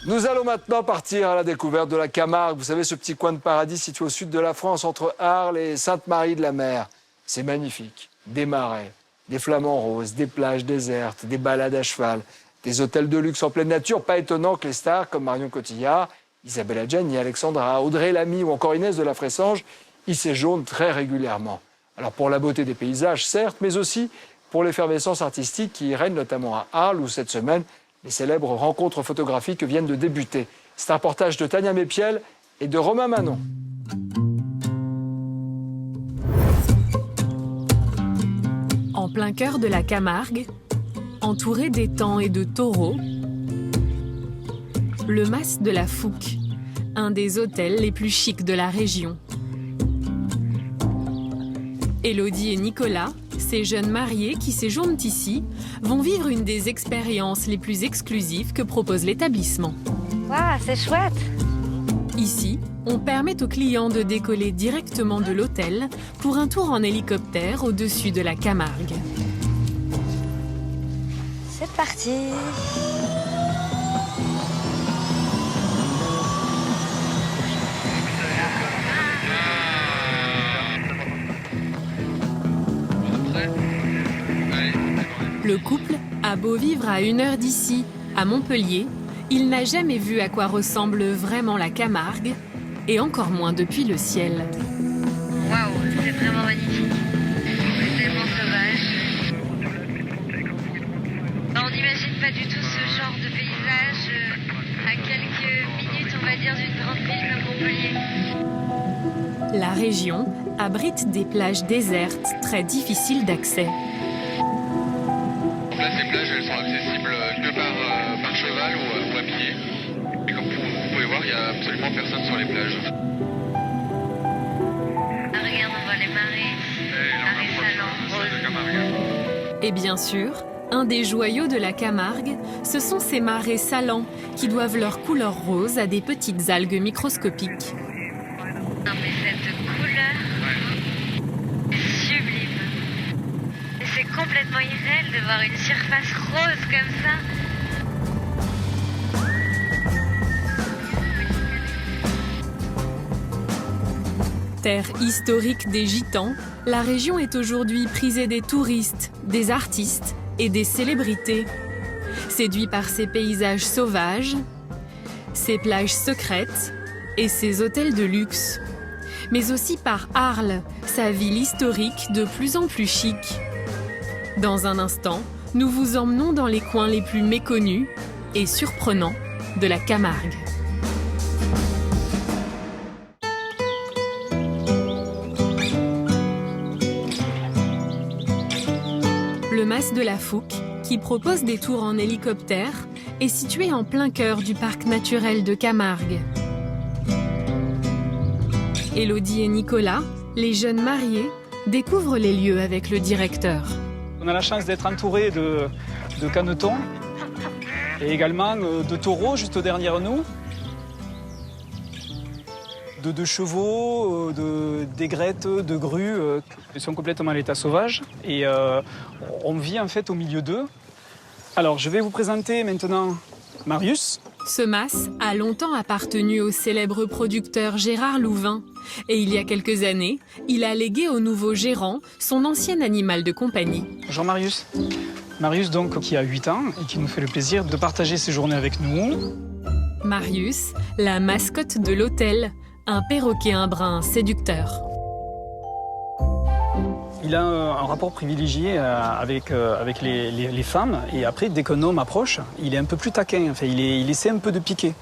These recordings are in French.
Nous allons maintenant partir à la découverte de la Camargue. Vous savez, ce petit coin de paradis situé au sud de la France, entre Arles et Sainte-Marie-de-la-Mer. C'est magnifique. Des marais, des flamants roses, des plages désertes, des balades à cheval, des hôtels de luxe en pleine nature. Pas étonnant que les stars comme Marion Cotillard, Isabelle Adjani, Alexandra, Audrey Lamy ou encore Inès de la Fressange y séjournent très régulièrement. Alors pour la beauté des paysages, certes, mais aussi pour l'effervescence artistique qui y règne notamment à Arles, où cette semaine, les célèbres rencontres photographiques viennent de débuter. C'est un reportage de Tania Mépiel et de Romain Manon. En plein cœur de la Camargue, entouré d'étangs et de taureaux, le Mas de la Fouque, un des hôtels les plus chics de la région. Élodie et Nicolas, ces jeunes mariés qui séjournent ici, vont vivre une des expériences les plus exclusives que propose l'établissement. Waouh, c'est chouette! Ici, on permet aux clients de décoller directement de l'hôtel pour un tour en hélicoptère au-dessus de la Camargue. C'est parti! Le couple a beau vivre à 1 heure d'ici, à Montpellier, il n'a jamais vu à quoi ressemble vraiment la Camargue, et encore moins depuis le ciel. Waouh, c'est vraiment magnifique. C'est tellement sauvage. On n'imagine pas du tout ce genre de paysage à quelques minutes, on va dire, d'une grande ville comme Montpellier. La région abrite des plages désertes très difficiles d'accès. Là, ces plages, elles sont accessibles que par cheval ou à pied. Et comme vous pouvez voir, il n'y a absolument personne sur les plages. Ah, regarde, on voit les marais. Marais salants, roses. Et bien sûr, un des joyaux de la Camargue, ce sont ces marais salants qui doivent leur couleur rose à des petites algues microscopiques. Non mais cette couleur est sublime. Et c'est complètement irréel de voir une surface rose comme ça. Terre historique des Gitans, la région est aujourd'hui prisée des touristes, des artistes et des célébrités. Séduits par ses paysages sauvages, ses plages secrètes et ses hôtels de luxe. Mais aussi par Arles, sa ville historique de plus en plus chic. Dans un instant, nous vous emmenons dans les coins les plus méconnus et surprenants de la Camargue. Le Mas de la Fouque, qui propose des tours en hélicoptère, est situé en plein cœur du parc naturel de Camargue. Élodie et Nicolas, les jeunes mariés, découvrent les lieux avec le directeur. On a la chance d'être entouré de canetons et également de taureaux juste derrière nous, de chevaux, d'aigrettes, de grues. Ils sont complètement à l'état sauvage et on vit en fait au milieu d'eux. Alors je vais vous présenter maintenant Marius. Ce mas a longtemps appartenu au célèbre producteur Gérard Louvain. Et il y a quelques années, il a légué au nouveau gérant son ancien animal de compagnie. Bonjour Marius. Marius donc qui a 8 ans et qui nous fait le plaisir de partager ses journées avec nous. Marius, la mascotte de l'hôtel, un perroquet brun séducteur. Il a un rapport privilégié avec les femmes et après, dès qu'un homme approche, il est un peu plus taquin, enfin, il essaie un peu de piquer.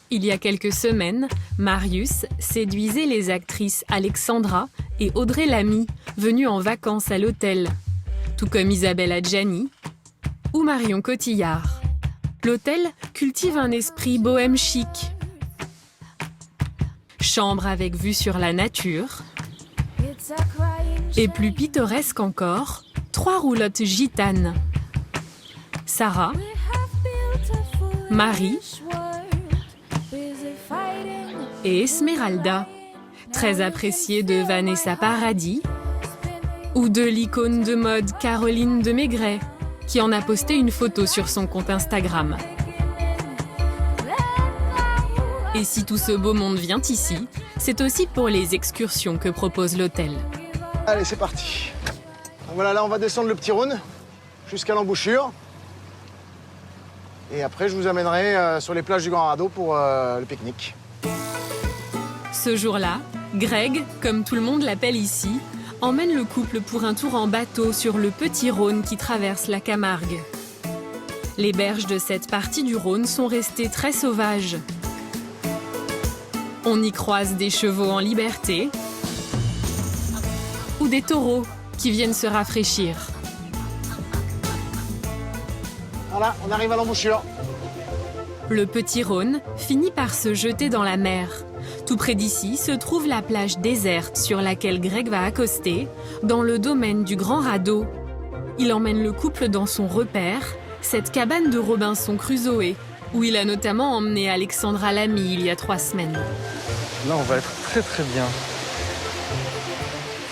Il y a quelques semaines, Marius séduisait les actrices Alexandra et Audrey Lamy, venues en vacances à l'hôtel, tout comme Isabelle Adjani ou Marion Cotillard. L'hôtel cultive un esprit bohème chic. Chambre avec vue sur la nature. Et plus pittoresque encore, 3 roulottes gitanes. Sarah, Marie et Esmeralda, très appréciée de Vanessa Paradis ou de l'icône de mode Caroline de Maigret, qui en a posté une photo sur son compte Instagram. Et si tout ce beau monde vient ici, c'est aussi pour les excursions que propose l'hôtel. Allez, c'est parti. Voilà, là, on va descendre le petit Rhône jusqu'à l'embouchure. Et après, je vous amènerai sur les plages du Grand Radeau pour le pique-nique. Ce jour-là, Greg, comme tout le monde l'appelle ici, emmène le couple pour un tour en bateau sur le petit Rhône qui traverse la Camargue. Les berges de cette partie du Rhône sont restées très sauvages. On y croise des chevaux en liberté ou des taureaux qui viennent se rafraîchir. Voilà, on arrive à l'embouchure. Le petit Rhône finit par se jeter dans la mer. Tout près d'ici se trouve la plage déserte sur laquelle Greg va accoster, dans le domaine du Grand Radeau. Il emmène le couple dans son repère, cette cabane de Robinson Crusoe, où il a notamment emmené Alexandra Lamy il y a 3 semaines. Là, on va être très très bien.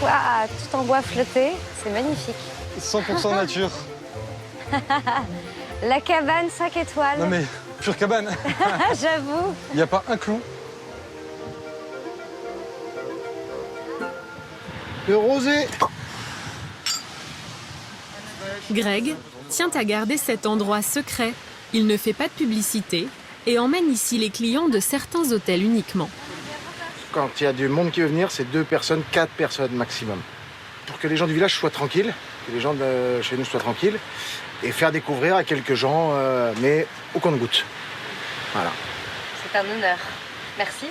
Ouah, tout en bois flotté, c'est magnifique. 100% nature. La cabane 5 étoiles. Non mais, pure cabane. J'avoue. Il n'y a pas un clou. Le rosé. Greg tient à garder cet endroit secret. Il ne fait pas de publicité et emmène ici les clients de certains hôtels uniquement. Quand il y a du monde qui veut venir, c'est 2 personnes, 4 personnes maximum. Pour que les gens du village soient tranquilles, que les gens de chez nous soient tranquilles, et faire découvrir à quelques gens, mais au compte-gouttes. Voilà. C'est un honneur. Merci.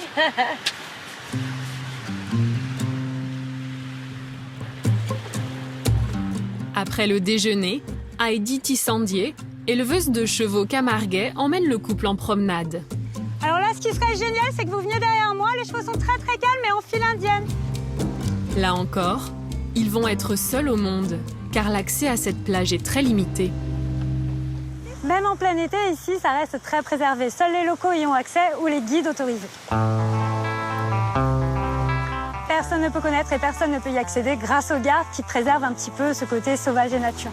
Après le déjeuner, Heidi Tissandier, éleveuse de chevaux camarguais, emmène le couple en promenade. Alors là, ce qui serait génial, c'est que vous veniez derrière moi. Les chevaux sont très très calmes et en file indienne. Là encore, ils vont être seuls au monde, car l'accès à cette plage est très limité. Même en plein été, ici, ça reste très préservé. Seuls les locaux y ont accès ou les guides autorisés. Personne ne peut connaître et personne ne peut y accéder grâce aux gardes qui préservent un petit peu ce côté sauvage et nature.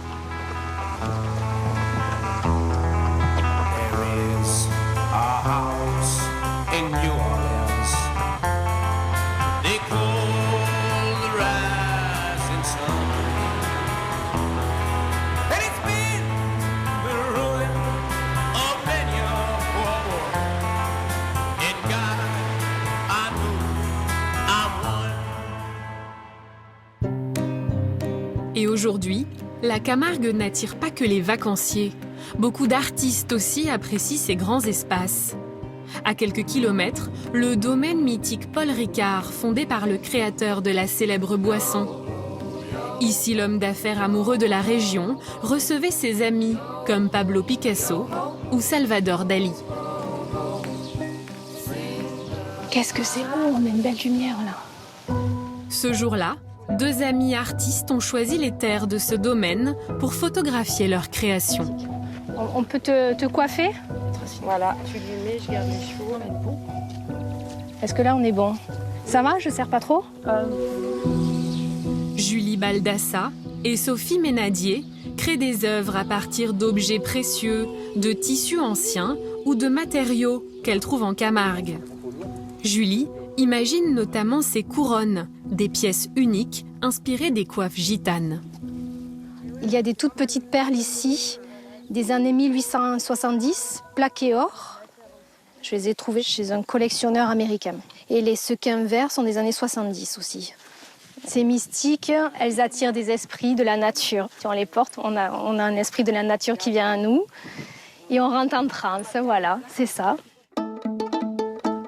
Et aujourd'hui, la Camargue n'attire pas que les vacanciers. Beaucoup d'artistes aussi apprécient ces grands espaces. À quelques kilomètres, le domaine mythique Paul Ricard, fondé par le créateur de la célèbre boisson. Ici, l'homme d'affaires amoureux de la région recevait ses amis, comme Pablo Picasso ou Salvador Dali. Qu'est-ce que c'est beau, on a une belle lumière là. Ce jour-là, 2 amis artistes ont choisi les terres de ce domaine pour photographier leur création. On peut te coiffer? Voilà, tu lui mets, je garde les chevaux, on va être bon. Est-ce que là on est bon? Ça va, je sers pas trop? Julie Baldassa et Sophie Ménadier créent des œuvres à partir d'objets précieux, de tissus anciens ou de matériaux qu'elles trouvent en Camargue. Julie imagine notamment ces couronnes, des pièces uniques inspirées des coiffes gitanes. Il y a des toutes petites perles ici, des années 1870, plaquées or. Je les ai trouvées chez un collectionneur américain. Et les sequins verts sont des années 70 aussi. C'est mystique, elles attirent des esprits de la nature. Si on les porte, on a un esprit de la nature qui vient à nous. Et on rentre en transe, voilà, c'est ça.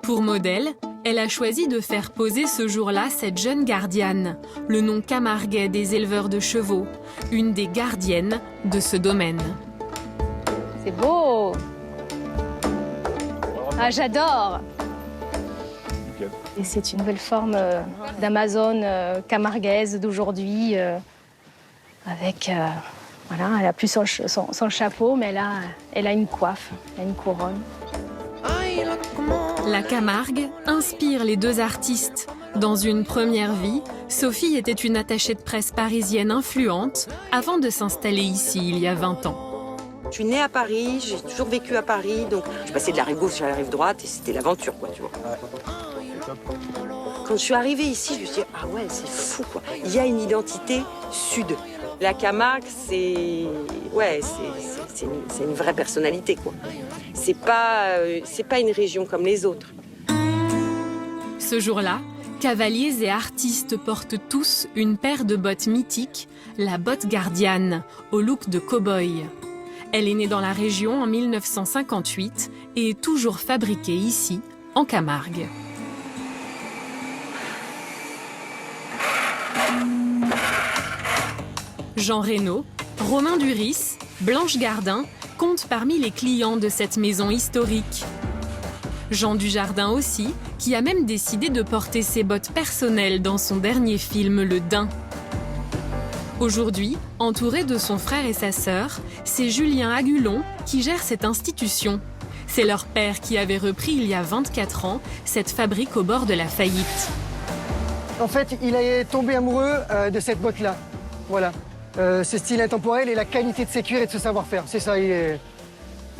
Pour modèle, elle a choisi de faire poser ce jour-là cette jeune gardienne, le nom camarguais des éleveurs de chevaux, une des gardiennes de ce domaine. C'est beau! Ah, j'adore! Et c'est une belle forme d'Amazone camarguaise d'aujourd'hui, avec, voilà, elle a plus son chapeau, mais elle a une coiffe, elle a une couronne. La Camargue inspire les 2 artistes. Dans une première vie, Sophie était une attachée de presse parisienne influente avant de s'installer ici il y a 20 ans. Je suis née à Paris, j'ai toujours vécu à Paris, donc je passais de la rive gauche à la rive droite et c'était l'aventure, quoi, tu vois. Quand je suis arrivée ici, je me suis dit, ah ouais, c'est fou, quoi. Il y a une identité sud. La Camargue, c'est une vraie personnalité, quoi. C'est pas une région comme les autres. Ce jour-là, cavaliers et artistes portent tous une paire de bottes mythiques, la botte Guardiane, au look de cow-boy. Elle est née dans la région en 1958 et est toujours fabriquée ici, en Camargue. Jean Reynaud, Romain Duris, Blanche Gardin comptent parmi les clients de cette maison historique. Jean Dujardin aussi, qui a même décidé de porter ses bottes personnelles dans son dernier film Le Daim. Aujourd'hui, entouré de son frère et sa sœur, c'est Julien Agulon qui gère cette institution. C'est leur père qui avait repris il y a 24 ans cette fabrique au bord de la faillite. En fait, il est tombé amoureux de cette botte-là. Voilà. Ce style intemporel et la qualité de ses cuirs et de ce savoir-faire. C'est ça, il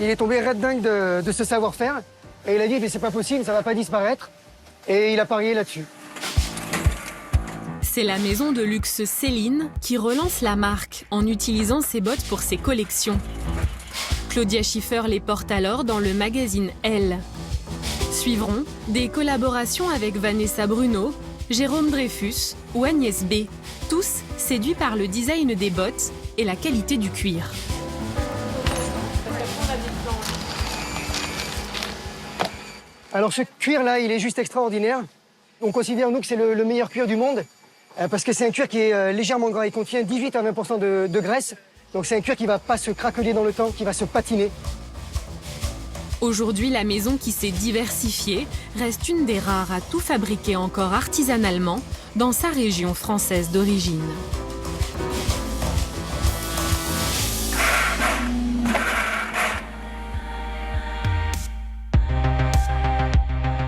est tombé red dingue de ce savoir-faire. Et il a dit, mais c'est pas possible, ça va pas disparaître. Et il a parié là-dessus. C'est la maison de luxe Céline qui relance la marque en utilisant ses bottes pour ses collections. Claudia Schiffer les porte alors dans le magazine Elle. Suivront des collaborations avec Vanessa Bruno, Jérôme Dreyfus ou Agnès B. Tous séduits par le design des bottes et la qualité du cuir. Alors ce cuir-là, il est juste extraordinaire. On considère, nous, que c'est le meilleur cuir du monde. Parce que c'est un cuir qui est légèrement gras. Il contient 18 à 20% de graisse. Donc c'est un cuir qui ne va pas se craqueler dans le temps, qui va se patiner. Aujourd'hui, la maison qui s'est diversifiée reste une des rares à tout fabriquer encore artisanalement dans sa région française d'origine.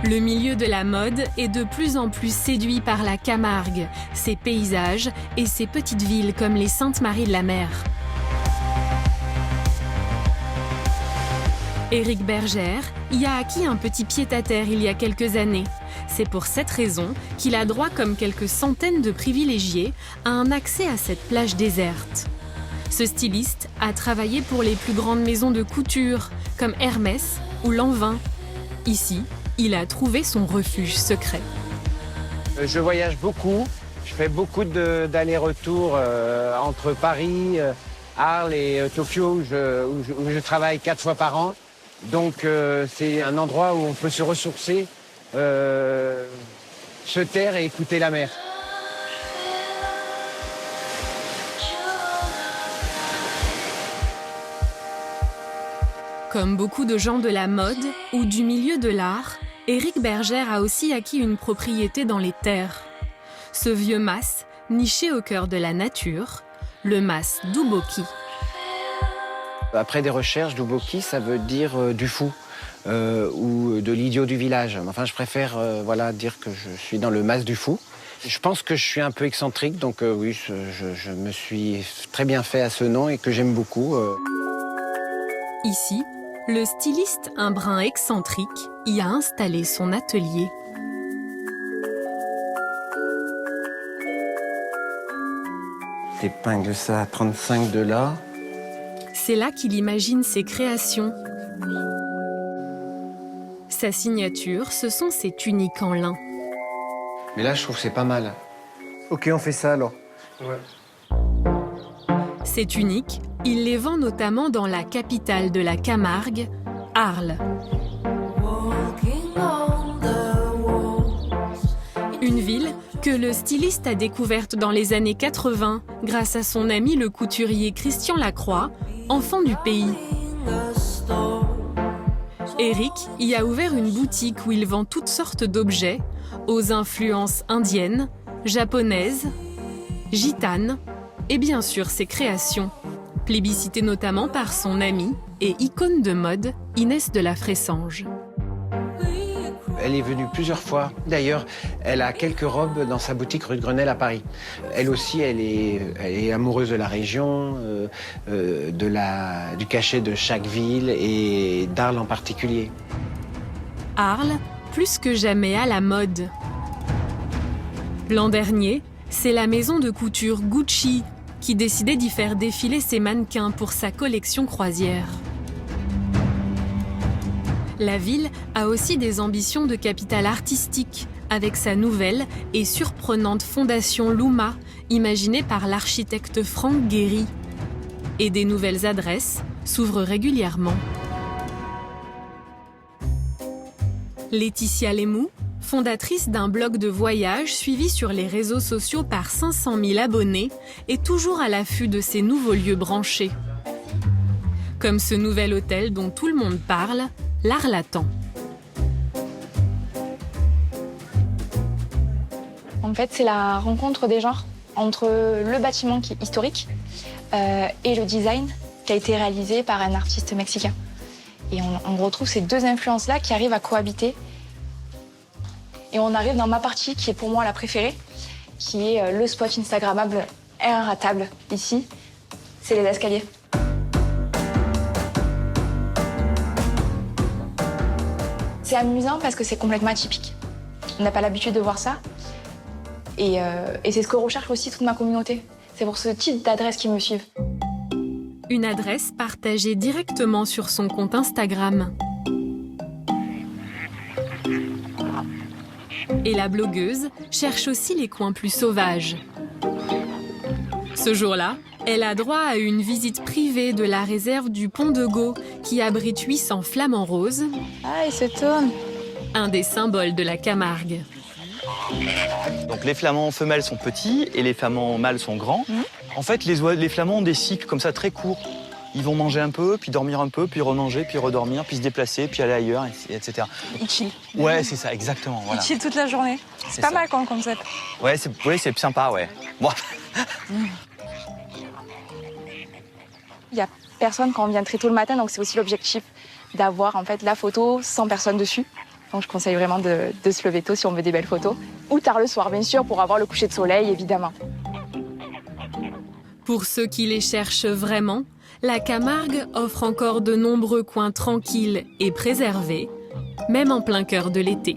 Le milieu de la mode est de plus en plus séduit par la Camargue, ses paysages et ses petites villes comme les Saintes-Maries-de-la-Mer. Éric Bergère y a acquis un petit pied-à-terre il y a quelques années. C'est pour cette raison qu'il a droit, comme quelques centaines de privilégiés, à un accès à cette plage déserte. Ce styliste a travaillé pour les plus grandes maisons de couture, comme Hermès ou Lanvin. Ici, il a trouvé son refuge secret. Je voyage beaucoup, je fais beaucoup d'allers-retours entre Paris, Arles et Tokyo où je travaille 4 fois par an. Donc c'est un endroit où on peut se ressourcer, se taire et écouter la mer. Comme beaucoup de gens de la mode ou du milieu de l'art, Éric Bergère a aussi acquis une propriété dans les terres. Ce vieux mas, niché au cœur de la nature, le mas d'Uboki. Après des recherches, d'Uboki, ça veut dire du fou ou de l'idiot du village. Enfin, je préfère dire que je suis dans le mas du fou. Je pense que je suis un peu excentrique, donc oui, je me suis très bien fait à ce nom et que j'aime beaucoup. Ici, le styliste, un brin excentrique, y a installé son atelier. J'épingle ça à 35 de là. C'est là qu'il imagine ses créations. Sa signature, ce sont ses tuniques en lin. Mais là, je trouve que c'est pas mal. Ok, on fait ça alors. Ouais. Ces tuniques, il les vend notamment dans la capitale de la Camargue, Arles. Une ville que le styliste a découverte dans les années 80 grâce à son ami le couturier Christian Lacroix, enfant du pays. Éric y a ouvert une boutique où il vend toutes sortes d'objets aux influences indiennes, japonaises, gitanes et bien sûr ses créations, plébiscitées notamment par son amie et icône de mode Inès de la Fressange. Elle est venue plusieurs fois. D'ailleurs, elle a quelques robes dans sa boutique rue de Grenelle à Paris. Elle aussi, elle est amoureuse de la région, du cachet de chaque ville et d'Arles en particulier. Arles, plus que jamais à la mode. L'an dernier, c'est la maison de couture Gucci qui décidait d'y faire défiler ses mannequins pour sa collection croisière. La ville a aussi des ambitions de capital artistique avec sa nouvelle et surprenante fondation Luma, imaginée par l'architecte Franck Guéry. Et des nouvelles adresses s'ouvrent régulièrement. Laetitia Lemou, fondatrice d'un blog de voyage suivi sur les réseaux sociaux par 500 000 abonnés, est toujours à l'affût de ces nouveaux lieux branchés. Comme ce nouvel hôtel dont tout le monde parle, l'Arlatan. En fait, c'est la rencontre des genres entre le bâtiment qui est historique et le design qui a été réalisé par un artiste mexicain. Et on retrouve ces deux influences-là qui arrivent à cohabiter. Et on arrive dans ma partie qui est pour moi la préférée, qui est le spot instagrammable inratable ici, c'est les escaliers. C'est amusant parce que c'est complètement atypique. On n'a pas l'habitude de voir ça. Et c'est ce que recherche aussi toute ma communauté. C'est pour ce type d'adresse qu'ils me suivent. Une adresse partagée directement sur son compte Instagram. Et la blogueuse cherche aussi les coins plus sauvages. Ce jour-là, elle a droit à une visite privée de la réserve du Pont de Gau qui abrite 800 flamants roses. Ah, il se tourne. Un des symboles de la Camargue. Donc les flamands femelles sont petits et les flamands mâles sont grands. En fait, les flamands ont des cycles comme ça très courts. Ils vont manger un peu, puis dormir un peu, puis remanger, puis redormir, puis se déplacer, puis aller ailleurs, etc. Ils chill. Ouais, c'est ça, exactement. Voilà. Ils chill toute la journée. C'est pas mal comme concept. Ouais, c'est sympa, ouais. Bon. Il y a personne quand on vient très tôt le matin, donc c'est aussi l'objectif d'avoir en fait la photo sans personne dessus. Donc je conseille vraiment de se lever tôt si on veut des belles photos. Ou tard le soir, bien sûr, pour avoir le coucher de soleil, évidemment. Pour ceux qui les cherchent vraiment, la Camargue offre encore de nombreux coins tranquilles et préservés, même en plein cœur de l'été.